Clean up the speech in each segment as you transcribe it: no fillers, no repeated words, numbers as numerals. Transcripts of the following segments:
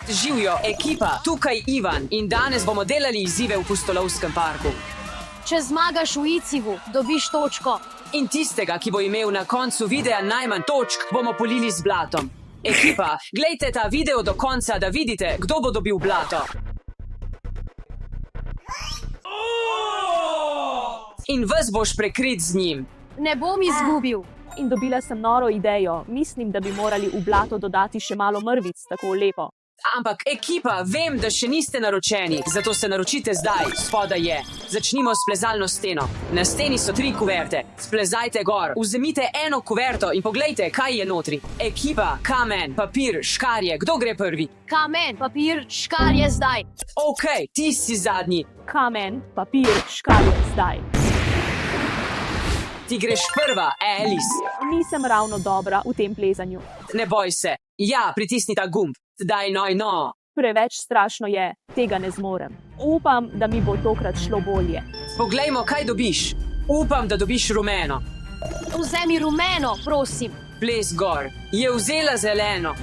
Živijo, ekipa, tukaj Ivan in danes bomo delali izzive v pustolovskem parku. Če zmagaš v ICIV-u, dobiš točko. In tistega, ki bo imel na koncu videa najmanj točk, bomo polili z blatom. Ekipa, glejte ta video do konca, da vidite, kdo bo dobil blato. In ves boš prekrit z njim. Ne bom izgubil. In dobila sem noro idejo. Mislim, da bi morali v blato dodati še malo mrvic, tako lepo. Ampak ekipa, vem, da še niste naročeni, zato se naročite zdaj, spodaj je. Začnimo s plezalno steno. Na steni so 3 kuverte. Splezajte gor, vzemite eno kuverto in poglejte, kaj je notri. Ekipa, kamen, papir, škarje, kdo gre prvi? Kamen, papir, škarje zdaj. Ok, ti si zadnji. Kamen, papir, škarje, zdaj. Ti greš prva, Alice. Nisem ravno dobra v tem plezanju. Ne boj se. Ja, pritisni ta gumb. Daj, no. Preveč strašno je, tega ne zmorem. Upam, da mi bo tokrat šlo bolje. Poglejmo, kaj dobiš. Upam, da dobiš rumeno. Vzemi rumeno, prosim. Ples gor. Je vzela zeleno.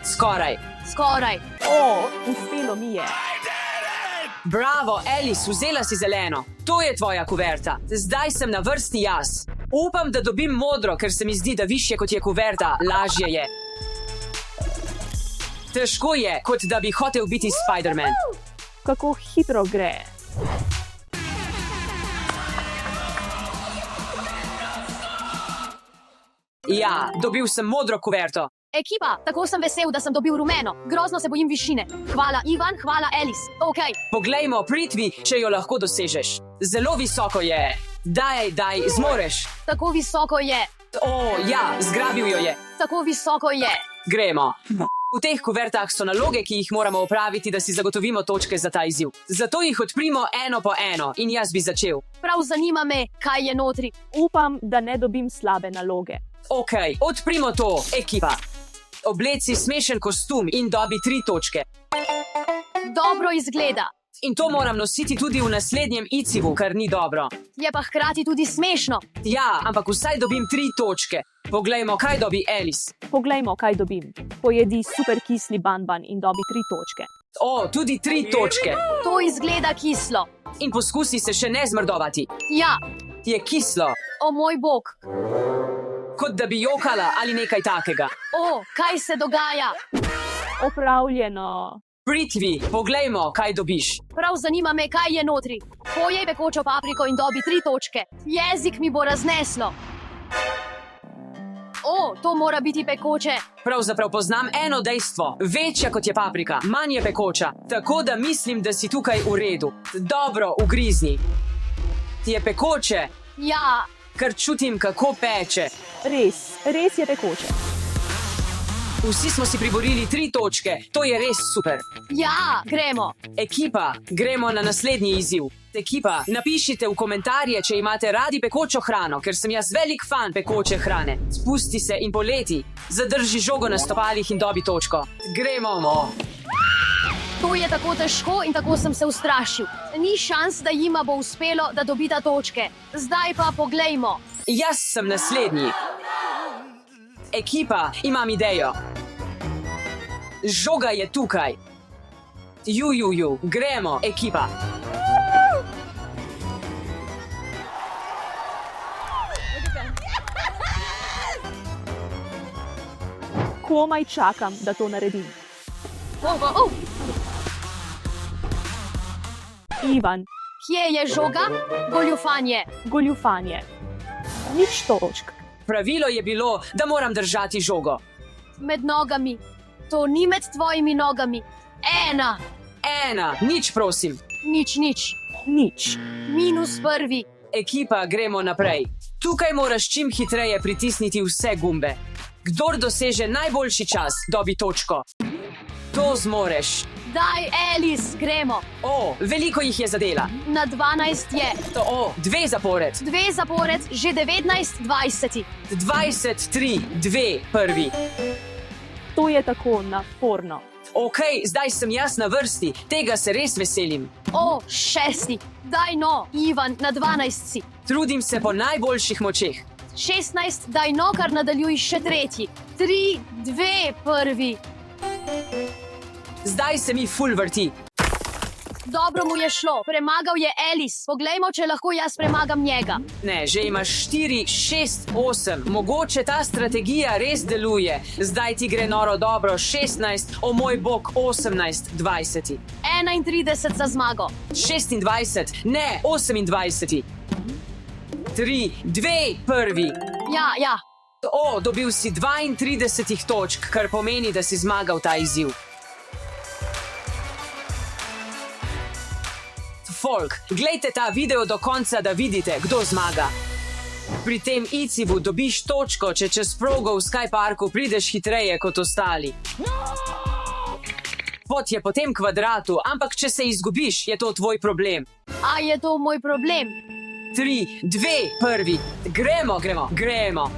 Skoraj. Skoraj. Uspelo mi je. Bravo, Alice, vzela si zeleno. To je tvoja kuverta. Zdaj sem na vrsti jaz. Upam, da dobim modro, ker se mi zdi, da višje kot je kuverta, lažje je. Težko je, kot da bi hotel biti Spider-Man. Kako hitro gre. Ja, dobil sem modro kuverto. Ekipa, tako sem vesel, da sem dobil rumeno. Grozno se bojim višine. Hvala, Ivan, hvala, Alice. Ok. Poglejmo, Pritvi, če jo lahko dosežeš. Zelo visoko je. Daj, zmoreš. Tako visoko je. Ja, zgrabil jo je. Tako visoko je. Gremo. V teh kuvertah so naloge, ki jih moramo opraviti, da si zagotovimo točke za ta izziv. Zato jih odprimo eno po eno in jaz bi začel. Prav zanima me, kaj je notri. Upam, da ne dobim slabe naloge. Ok, odprimo to, ekipa. Obleci smešen kostum in dobi 3 točke. Dobro izgleda. In to moram nositi tudi v naslednjem ICIV-u, kar ni dobro. Je pa hkrati tudi smešno. Ja, ampak vsaj dobim 3 točke. Poglejmo, kaj dobi Alice. Poglejmo, kaj dobim. Pojedi super kisli banban in dobi 3 točke. Tudi 3 točke. To izgleda kislo. In poskusi se še ne zmrdovati. Ja. Je kislo. O moj bog. Kot da bi jokala ali nekaj takega. Kaj se dogaja? Opravljeno. Pritvi, poglejmo, kaj dobiš. Prav zanima me, kaj je notri. Pojej pekočo papriko in dobi 3 točke. Jezik mi bo razneslo. To mora biti pekoče. Pravzaprav poznam eno dejstvo. Večja kot je paprika, manj je pekoča. Tako da mislim, da si tukaj v redu. Dobro, ugrizni. Ti je pekoče? Ja. Ker čutim, kako peče. Res je pekoče. Vsi smo si priborili 3 točke. To je res super. Ja, gremo. Ekipa, gremo na naslednji izziv. Ekipa, napišite v komentarje, če imate radi pekočo hrano, ker sem jaz velik fan pekoče hrane. Spusti se in poleti. Zadrži žogo na stopalih in dobi točko. Gremo. To je tako težko in tako sem se ustrašil. Ni šans, da jima bo uspelo, da dobita točke. Zdaj pa poglejmo. Jaz sem naslednji. Ekipa, imam idejo. Žoga je tukaj. Gremo, ekipa. Komaj čakam, da to naredim. Ivan. Kje je žoga? Goljufanje. Nič točk. Pravilo je bilo, da moram držati žogo. Med nogami. To ni med tvojimi nogami. 1. Nič, prosim. Nič. -1. Ekipa, gremo naprej. Tukaj moraš čim hitreje pritisniti vse gumbe. Kdor doseže najboljši čas, dobi točko. To zmoreš. Daj, Alice, gremo. Veliko jih je zadela. Na 12 je. 2 zapored. 2 zapored, že 19, 20. 23, 2, prvi. To je tako naporno. Ok, zdaj sem jaz na vrsti. Tega se res veselim. 6. Daj no, Ivan, na 12 si. Trudim se po najboljših močeh. 16, daj no, kar nadaljuj še 3. 3, 2, 1. Zdaj se mi ful vrti. Dobro mu je šlo, premagal je Alice. Poglejmo, če lahko jaz premagam njega. Ne, že imaš 4, 6, 8. Mogoče ta strategija res deluje. Zdaj ti gre noro dobro 16, o moj bog 18, 20. 31 za zmago. 26, ne 28. 3, 2, 1. Ja. O, dobil si 32 točk, kar pomeni, da si zmagal ta izziv. Folk, glejte ta video do konca, da vidite, kdo zmaga. Pri tem izzivu dobiš točko, če čez progo v Skyparku prideš hitreje kot ostali. Pot je po tem kvadratu, ampak če se izgubiš, je to tvoj problem. A je to moj problem? 3, 2, 1. Gremo.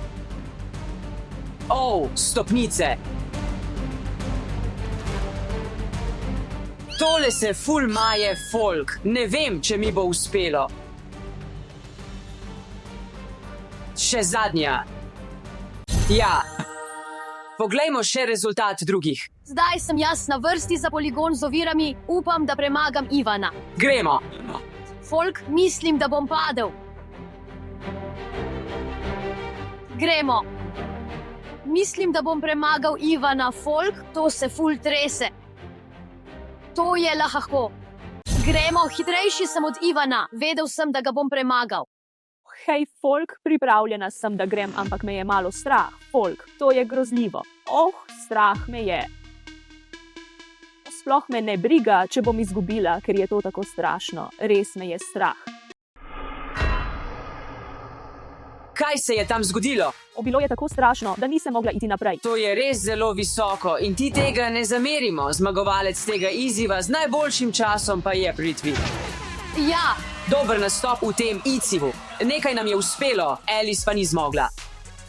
Stopnice. Tole se ful maje, folk. Ne vem, če mi bo uspelo. Še zadnja. Ja. Poglejmo še rezultat drugih. Zdaj sem jaz na vrsti za poligon z ovirami. Upam, da premagam Ivana. Gremo. Folk, mislim, da bom padel. Gremo. Mislim, da bom premagal Ivana. Folk, to se ful trese. To je lahko. Gremo, hitrejši sem od Ivana. Vedel sem, da ga bom premagal. Hej, folk, pripravljena sem, da grem, ampak me je malo strah. Folk, to je grozljivo. Strah me je. Sploh me ne briga, če bom izgubila, ker je to tako strašno. Res me je strah. Kaj se je tam zgodilo? Bilo je tako strašno, da nisem mogla iti naprej. To je res zelo visoko in ti tega ne zamerimo. Zmagovalec tega izziva z najboljšim časom pa je Pritvi. Ja, Dober nastop v tem izzivu. Nekaj nam je uspelo, Alice pa ni zmogla.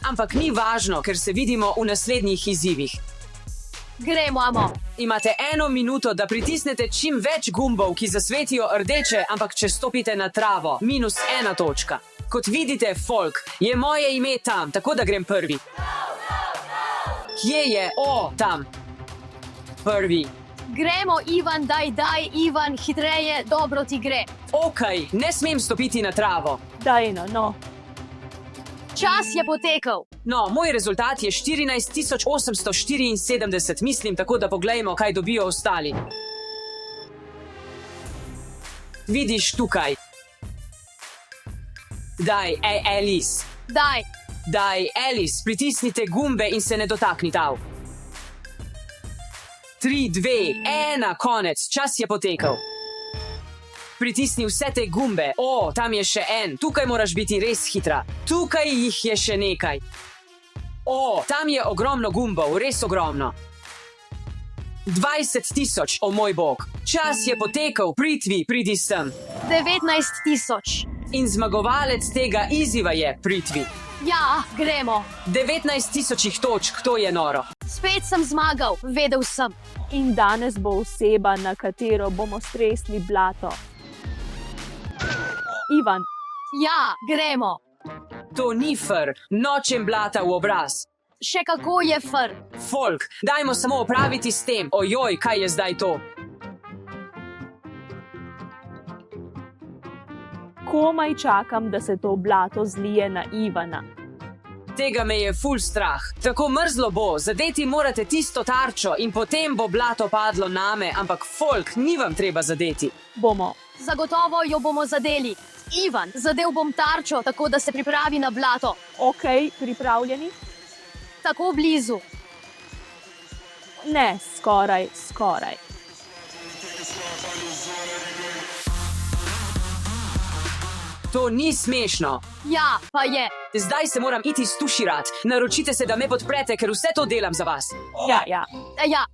Ampak ni važno, ker se vidimo v naslednjih izzivih. gremo, amo. Imate 1 minuto, da pritisnete čim več gumbov, ki zasvetijo rdeče, ampak če stopite na travo, -1 točka. Kot vidite, folk, je moje ime tam, tako da grem prvi. Kje je? Tam. Prvi. Gremo, Ivan, daj, Ivan, hitreje, dobro ti gre. Okej, ne smem stopiti na travo. Daj, no. Čas je potekel. No, moj rezultat je 14.874, mislim, tako da poglejmo, kaj dobijo ostali. Vidiš tukaj. Daj, Alice. Daj, Alice, pritisnite gumbe in se ne dotakni tav. 3, 2, 1, konec, čas je potekel. Pritisni vse te gumbe. Tam je še en, tukaj moraš biti res hitra. Tukaj jih je še nekaj. Tam je ogromno gumbov, res ogromno. 20.000, o moj bog. Čas je potekel, Pritvi, pridi sem. 19.000. In zmagovalec tega izziva je Pritvi. Ja, gremo. 19.000 točk, to je noro. Spet sem zmagal, vedel sem. In danes bo oseba, na katero bomo stresli blato. Ivan. Ja, gremo. To ni fr, nočem blata v obraz. Še kako je fr. Folk, dajmo samo opraviti s tem. Ojoj, kaj je zdaj to? Komaj čakam, da se to blato zlije na Ivana. Tega me je ful strah. Tako mrzlo bo, zadeti morate tisto tarčo in potem bo blato padlo name, ampak folk, ni vam treba zadeti. Bomo. Zagotovo jo bomo zadeli. Ivan, zadev bom tarčo, tako da se pripravi na blato. Okej, pripravljeni? Tako blizu. Ne, skoraj. To ni smešno. Ja, pa je. Zdaj se moram iti stuširat. Naročite se, da me podprete, ker vse to delam za vas. Ja. Ja,